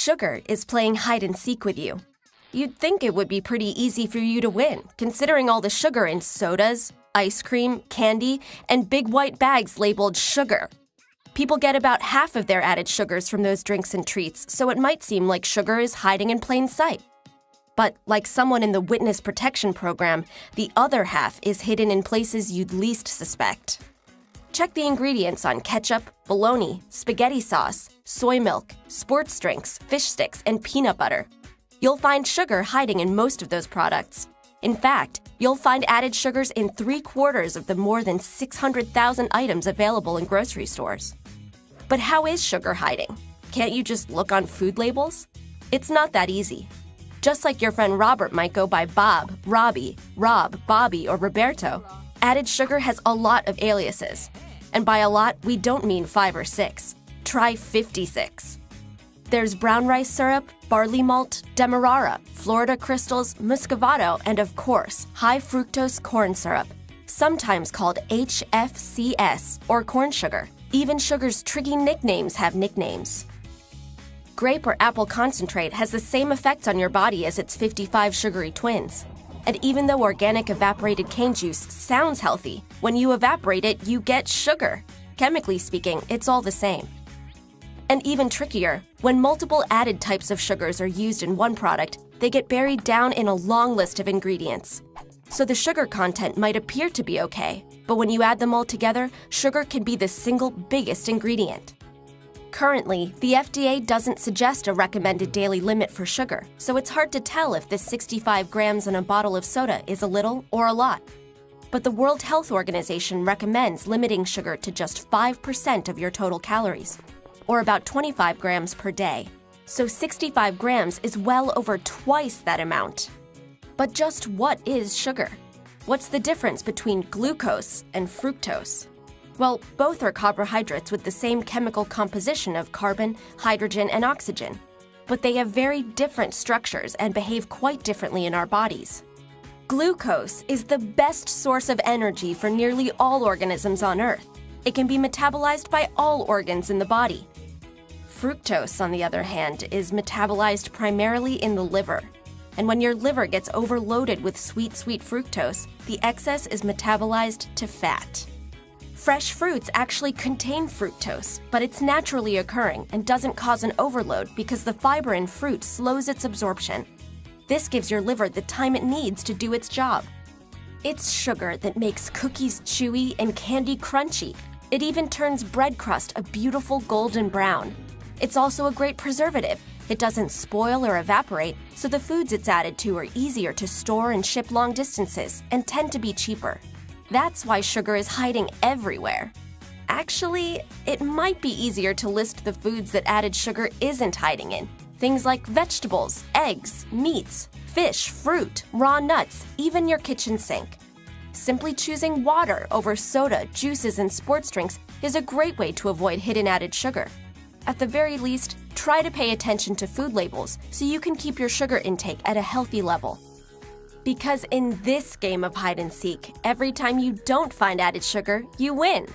Sugar is playing hide and seek with you. You'd think it would be pretty easy for you to win, considering all the sugar in sodas, ice cream, candy, and big white bags labeled sugar. People get about half of their added sugars from those drinks and treats, so it might seem like sugar is hiding in plain sight. But like someone in the witness protection program, the other half is hidden in places you'd least suspect. Check the ingredients on ketchup, bologna, spaghetti sauce, soy milk, sports drinks, fish sticks, and peanut butter. You'll find sugar hiding in most of those products. In fact, you'll find added sugars in 3/4 of the more than 600,000 items available in grocery stores. But how is sugar hiding? Can't you just look on food labels? It's not that easy. Just like your friend Robert might go by Bob, Robbie, Rob, Bobby, or Roberto, added sugar has a lot of aliases. And by a lot, we don't mean 5 or 6. Try 56. There's brown rice syrup, barley malt, demerara, Florida crystals, muscovado, and of course, high fructose corn syrup, sometimes called HFCS, or corn sugar. Even sugar's tricky nicknames have nicknames. Grape or apple concentrate has the same effects on your body as its 55 sugary twins. And even though organic evaporated cane juice sounds healthy, when you evaporate it, you get sugar. Chemically speaking, it's all the same. And even trickier, when multiple added types of sugars are used in one product, they get buried down in a long list of ingredients. So the sugar content might appear to be okay, but when you add them all together, sugar can be the single biggest ingredient. Currently, the FDA doesn't suggest a recommended daily limit for sugar, so it's hard to tell if the 65 grams in a bottle of soda is a little or a lot. But the World Health Organization recommends limiting sugar to just 5% of your total calories, or about 25 grams per day. So 65 grams is well over twice that amount. But just what is sugar? What's the difference between glucose and fructose? Well, both are carbohydrates with the same chemical composition of carbon, hydrogen, and oxygen. But they have very different structures and behave quite differently in our bodies. Glucose is the best source of energy for nearly all organisms on Earth. It can be metabolized by all organs in the body. Fructose, on the other hand, is metabolized primarily in the liver. And when your liver gets overloaded with sweet fructose, the excess is metabolized to fat. Fresh fruits actually contain fructose, but it's naturally occurring and doesn't cause an overload because the fiber in fruit slows its absorption. This gives your liver the time it needs to do its job. It's sugar that makes cookies chewy and candy crunchy. It even turns bread crust a beautiful golden brown. It's also a great preservative. It doesn't spoil or evaporate, so the foods it's added to are easier to store and ship long distances and tend to be cheaper. That's why sugar is hiding everywhere. Actually, it might be easier to list the foods that added sugar isn't hiding in. Things like vegetables, eggs, meats, fish, fruit, raw nuts, even your kitchen sink. Simply choosing water over soda, juices, and sports drinks is a great way to avoid hidden added sugar. At the very least, try to pay attention to food labels so you can keep your sugar intake at a healthy level. Because in this game of hide and seek, every time you don't find added sugar, you win.